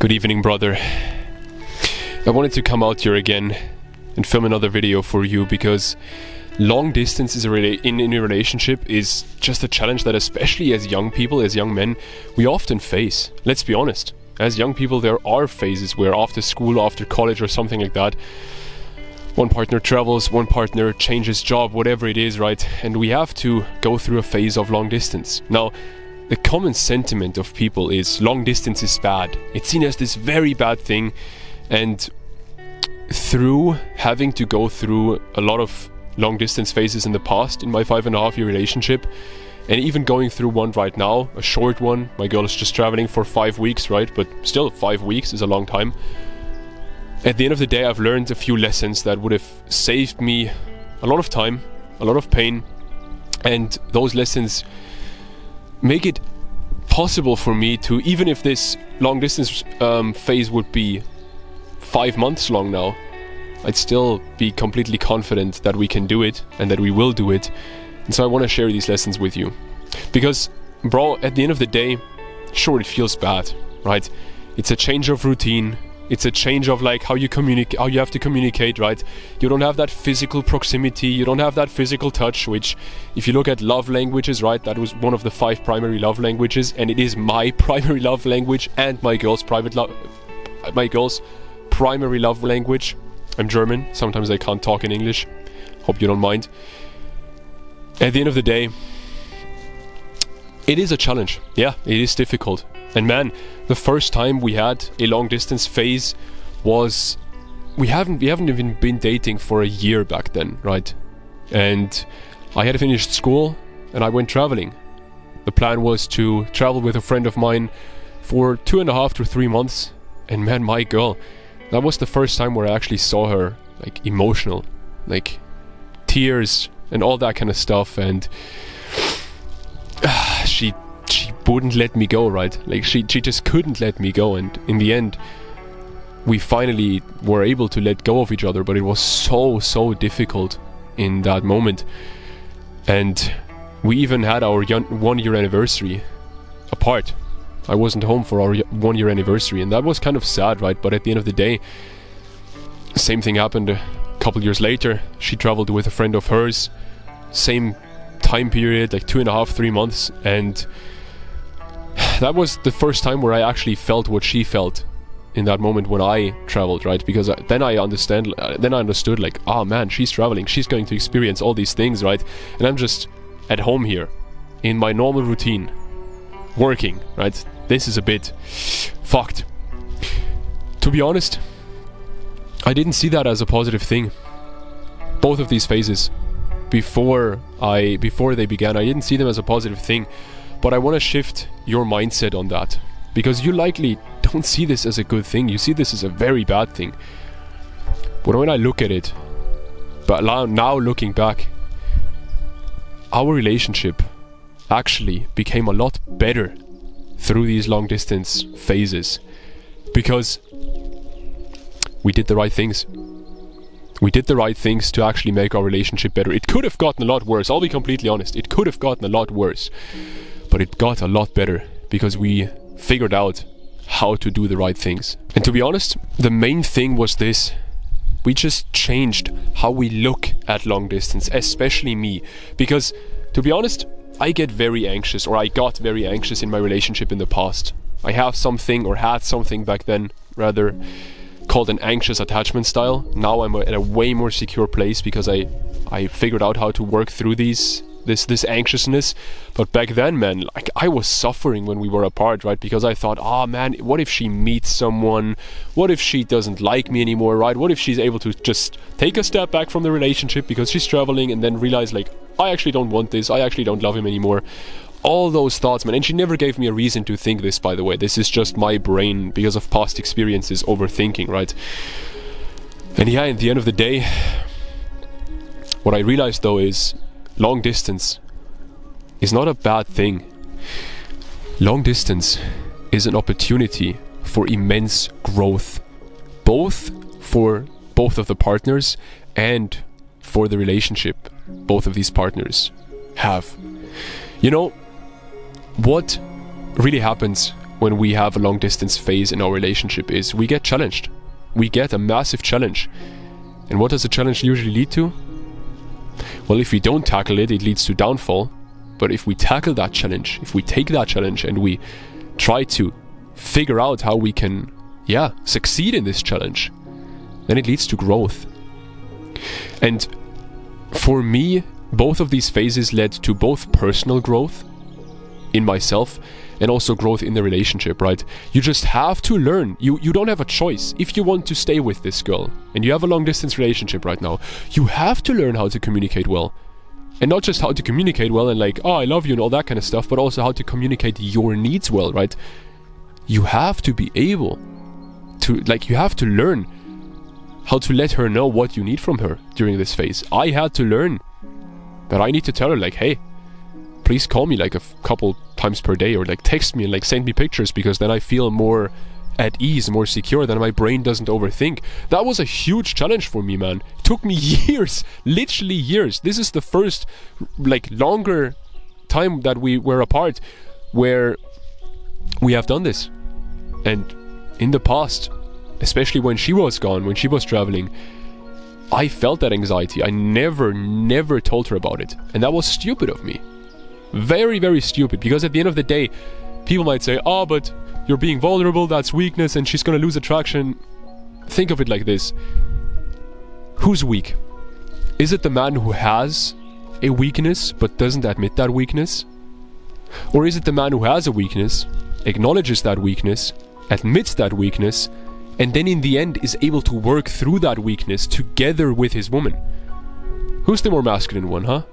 Good evening, brother. I wanted to come out here again and film another video for you because long distance in a relationship is just a challenge that, especially as young people, as young men, we often face. Let's be honest. As young people, there are phases where after school, after college or something like that, one partner travels, one partner changes job, whatever it is, right? And we have to go through a phase of long distance. Now, the common sentiment of people is long distance is bad. It's seen as this very bad thing, and through having to go through a lot of long distance phases in the past in my 5.5-year relationship, and even going through one right now, a short one. My girl is just traveling for 5 weeks, right? But still, 5 weeks is a long time. At the end of the day, I've learned a few lessons that would have saved me a lot of time, a lot of pain, and those lessons make it possible for me to, even if this long distance phase would be 5 months long now, I'd still be completely confident that we can do it and that we will do it. And so I want to share these lessons with you. Because, bro, at the end of the day, sure, it feels bad, right? It's a change of routine. It's a change of like how you communicate, how you have to communicate, right? You don't have that physical proximity, you don't have that physical touch, which, if you look at love languages, right, that was one of the 5 primary love languages, and it is my primary love language and my girl's primary love language. I'm German, sometimes I can't talk in English. Hope you don't mind. At the end of the day, it is a challenge. Yeah, it is difficult. And man, the first time we had a long distance phase was, we haven't even been dating for a year back then, right? And I had finished school and I went traveling. The plan was to travel with a friend of mine for 2.5 to 3 months. And man, my girl, that was the first time where I actually saw her like emotional, like tears and all that kind of stuff. And she wouldn't let me go, right? Like she just couldn't let me go, and in the end we finally were able to let go of each other, but it was so difficult in that moment. And we even had our 1-year anniversary apart. I wasn't home for our 1-year anniversary, and that was kind of sad, right? But at the end of the day, same thing happened a couple years later. She traveled with a friend of hers, same time period, like 2.5, 3 months, and that was the first time where I actually felt what she felt in that moment when I traveled, right? Because then I understood like, oh man, she's traveling, she's going to experience all these things, right? And I'm just at home here in my normal routine, working, right? This is a bit fucked. To be honest, I didn't see that as a positive thing. Both of these phases, before they began, I didn't see them as a positive thing. But I want to shift your mindset on that, because you likely don't see this as a good thing. You see this as a very bad thing. But when I look at it, but now looking back, our relationship actually became a lot better through these long distance phases, because we did the right things. We did the right things to actually make our relationship better. It could have gotten a lot worse, I'll be completely honest. It could have gotten a lot worse. But it got a lot better because we figured out how to do the right things. And to be honest, the main thing was this. We just changed how we look at long distance, especially me. Because, to be honest, I got very anxious in my relationship in the past. I have something, or had something back then, rather, called an anxious attachment style. Now I'm at a way more secure place because I figured out how to work through this anxiousness. But back then, man, like I was suffering when we were apart, right? Because I thought, oh man, what if she meets someone? What if she doesn't like me anymore, right? What if she's able to just take a step back from the relationship because she's traveling, and then realize like, I actually don't want this, I actually don't love him anymore. All those thoughts, man. And she never gave me a reason to think this, by the way. This is just my brain, because of past experiences, overthinking, right? And yeah, at the end of the day, what I realized though is, long distance is not a bad thing. Long distance is an opportunity for immense growth, both for both of the partners and for the relationship both of these partners have. You know, what really happens when we have a long distance phase in our relationship is we get challenged. We get a massive challenge. And what does a challenge usually lead to? Well, if we don't tackle it, it leads to downfall. But if we tackle that challenge, if we take that challenge and we try to figure out how we can, succeed in this challenge, then it leads to growth. And for me, both of these phases led to both personal growth in myself and also growth in the relationship, right? You just have to learn. You don't have a choice. If you want to stay with this girl and you have a long distance relationship right now, you have to learn how to communicate well. And not just how to communicate well and like, oh, I love you and all that kind of stuff, but also how to communicate your needs well, right? You have to be able to, you have to learn how to let her know what you need from her during this phase. I had to learn that I need to tell her, like, hey, please call me like a couple times per day, or like text me and like send me pictures, because then I feel more at ease, more secure, then my brain doesn't overthink. That was a huge challenge for me, man. It took me years, literally years. This is the first like longer time that we were apart where we have done this. And in the past, especially when she was gone, when she was traveling, I felt that anxiety. I never told her about it. And that was stupid of me. Very, very stupid. Because at the end of the day, people might say, oh, but you're being vulnerable, that's weakness, and she's gonna lose attraction. Think of it like this. Who's weak? Is it the man who has a weakness but doesn't admit that weakness? Or is it the man who has a weakness, acknowledges that weakness, admits that weakness, and then in the end is able to work through that weakness together with his woman? Who's the more masculine one, huh?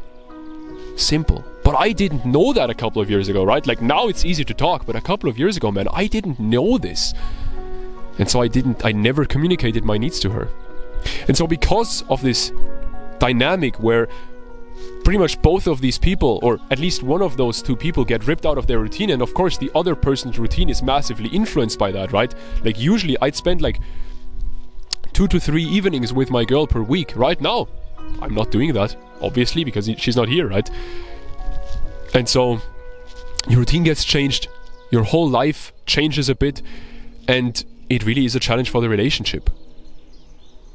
Simple. But I didn't know that a couple of years ago, right? Like now it's easy to talk, but a couple of years ago, man, I didn't know this. And so I never communicated my needs to her. And so because of this dynamic where pretty much both of these people, or at least one of those two people, get ripped out of their routine, and of course the other person's routine is massively influenced by that, right? Like usually I'd spend like 2 to 3 evenings with my girl per week. Right now, I'm not doing that, obviously, because she's not here, right? And so your routine gets changed, your whole life changes a bit, and it really is a challenge for the relationship.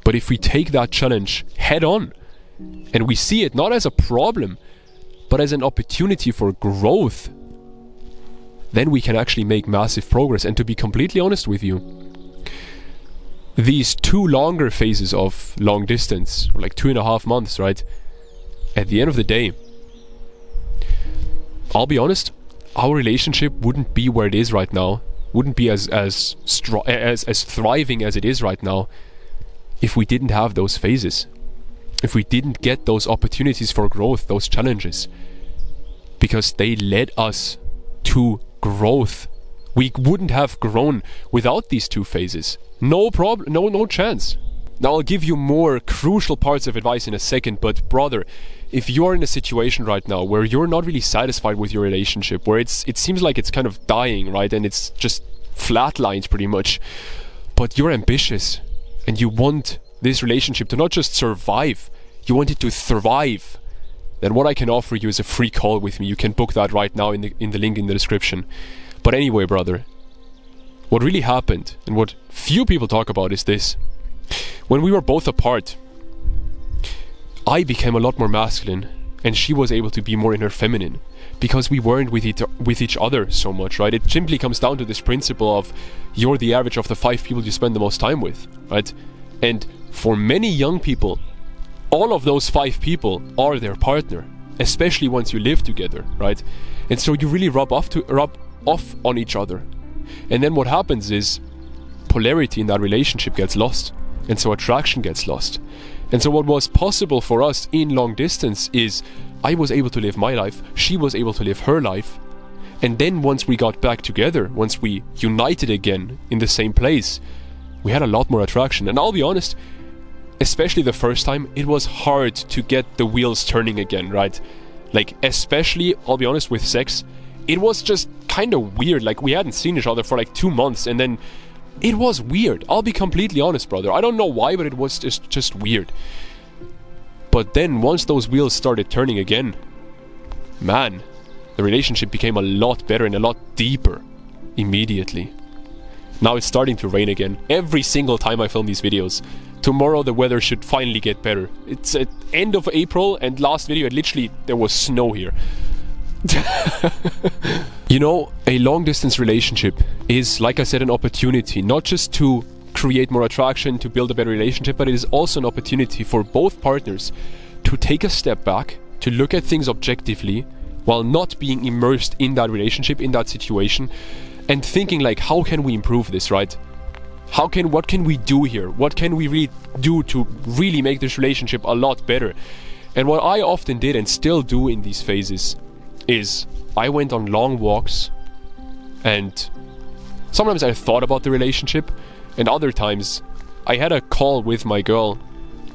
But if we take that challenge head on, and we see it not as a problem, but as an opportunity for growth, then we can actually make massive progress. And to be completely honest with you, these 2 longer phases of long distance, like 2.5 months, right? At the end of the day, I'll be honest, our relationship wouldn't be where it is right now, wouldn't be as thriving as it is right now, if we didn't have those phases. If we didn't get those opportunities for growth, those challenges, because they led us to growth. We wouldn't have grown without these 2 phases. No problem, no chance. Now I'll give you more crucial parts of advice in a second, but brother, if you're in a situation right now where you're not really satisfied with your relationship, where it seems like it's kind of dying, right, and it's just flatlined pretty much, but you're ambitious and you want this relationship to not just survive, you want it to thrive, then what I can offer you is a free call with me. You can book that right now in the link in the description. But anyway, brother, what really happened and what few people talk about is this. When we were both apart, I became a lot more masculine and she was able to be more in her feminine, because we weren't with each other so much, right? It simply comes down to this principle of you're the average of the 5 people you spend the most time with, right? And for many young people, all of those 5 people are their partner, especially once you live together, right? And so you really rub off on each other. And then what happens is polarity in that relationship gets lost, and so attraction gets lost. And so what was possible for us in long distance is I was able to live my life, she was able to live her life, and then once we got back together, once we united again in the same place, we had a lot more attraction. And I'll be honest, especially the first time, it was hard to get the wheels turning again, right? Like, especially, I'll be honest, with sex, it was just kind of weird. Like, we hadn't seen each other for like 2 months, and then it was weird. I'll be completely honest, brother. I don't know why, but it was just weird. But then once those wheels started turning again, man, the relationship became a lot better and a lot deeper. immediately. Now it's starting to rain again. Every single time I film these videos. Tomorrow the weather should finally get better. It's at end of April, and last video there was snow here. You know, a long distance relationship is, like I said, an opportunity not just to create more attraction, to build a better relationship, but it is also an opportunity for both partners to take a step back, to look at things objectively while not being immersed in that relationship, in that situation, and thinking like, how can we improve this, right? What can we do here? What can we really do to really make this relationship a lot better? And what I often did and still do in these phases is I went on long walks, and sometimes I thought about the relationship, and other times I had a call with my girl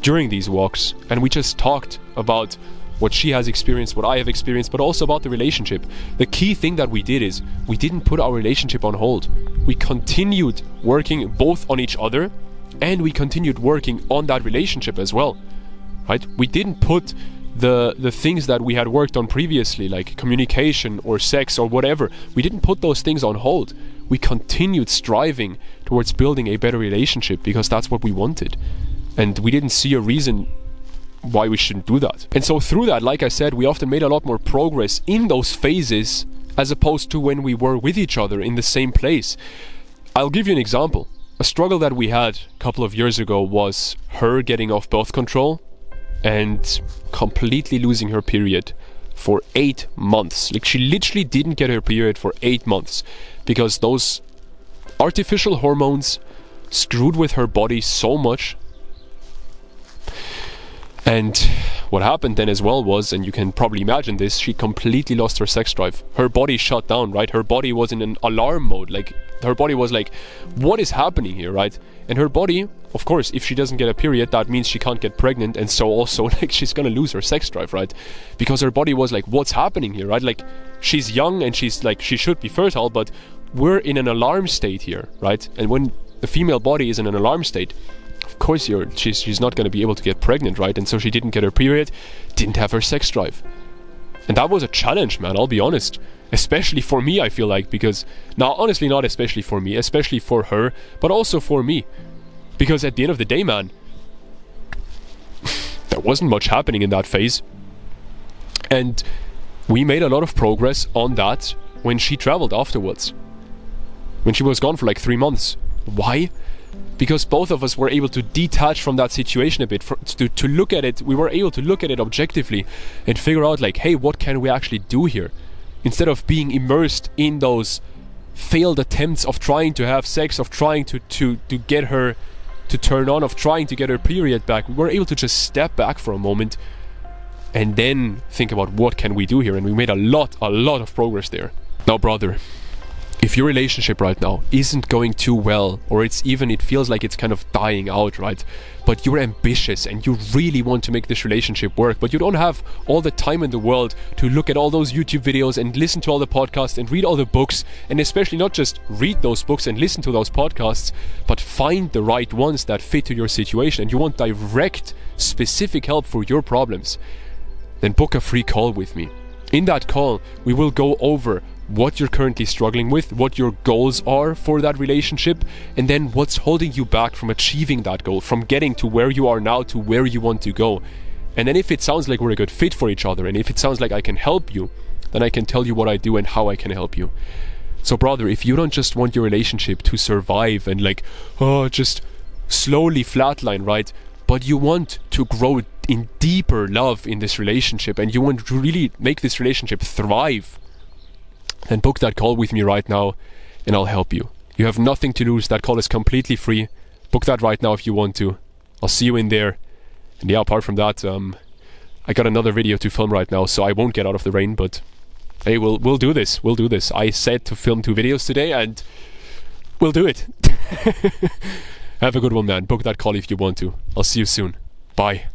during these walks, and we just talked about what she has experienced, what I have experienced, but also about the relationship. The key thing that we did is we didn't put our relationship on hold. We continued working both on each other, and we continued working on that relationship as well, right? We didn't put the things that we had worked on previously, like communication or sex or whatever, we didn't put those things on hold. We continued striving towards building a better relationship because that's what we wanted. And we didn't see a reason why we shouldn't do that. And so through that, like I said, we often made a lot more progress in those phases as opposed to when we were with each other in the same place. I'll give you an example. A struggle that we had a couple of years ago was her getting off birth control and completely losing her period for 8 months. Like, she literally didn't get her period for 8 months because those artificial hormones screwed with her body so much. And what happened then as well was, and you can probably imagine this, she completely lost her sex drive. Her body shut down, right? Her body was in an alarm mode. Like, her body was like, what is happening here, right? And her body, of course, if she doesn't get a period, that means she can't get pregnant, and so also, like, she's gonna lose her sex drive, right? Because her body was like, what's happening here, right? Like, she's young and she's like, she should be fertile, but we're in an alarm state here, right? And when the female body is in an alarm state, of course she's not going to be able to get pregnant, right? And so she didn't get her period, didn't have her sex drive. And that was a challenge, man, I'll be honest. Especially for me, I feel like, because, now honestly not especially for me, especially for her, but also for me. Because at the end of the day, man, there wasn't much happening in that phase. And we made a lot of progress on that when she traveled afterwards. When she was gone for like 3 months. Why? Because both of us were able to detach from that situation a bit, to look at it. We were able to look at it objectively and figure out like, hey, what can we actually do here? Instead of being immersed in those failed attempts of trying to have sex, of trying to get her to turn on, of trying to get her period back, we were able to just step back for a moment and then think about what can we do here. And we made a lot of progress there. Now, brother, if your relationship right now isn't going too well, or it feels like it's kind of dying out, right? But you're ambitious and you really want to make this relationship work, but you don't have all the time in the world to look at all those YouTube videos and listen to all the podcasts and read all the books, and especially not just read those books and listen to those podcasts, but find the right ones that fit to your situation, and you want direct, specific help for your problems, then book a free call with me. In that call, we will go over what you're currently struggling with, what your goals are for that relationship, and then what's holding you back from achieving that goal, from getting to where you are now to where you want to go. And then if it sounds like we're a good fit for each other, and if it sounds like I can help you, then I can tell you what I do and how I can help you. So brother, if you don't just want your relationship to survive and like, just slowly flatline, right? But you want to grow in deeper love in this relationship, and you want to really make this relationship thrive, then book that call with me right now and I'll help you. You have nothing to lose. That call is completely free. Book that right now if you want to. I'll see you in there. And yeah, apart from that, I got another video to film right now, so I won't get out of the rain, but hey, we'll do this. We'll do this. I said to film 2 videos today, and we'll do it. Have a good one, man. Book that call if you want to. I'll see you soon. Bye.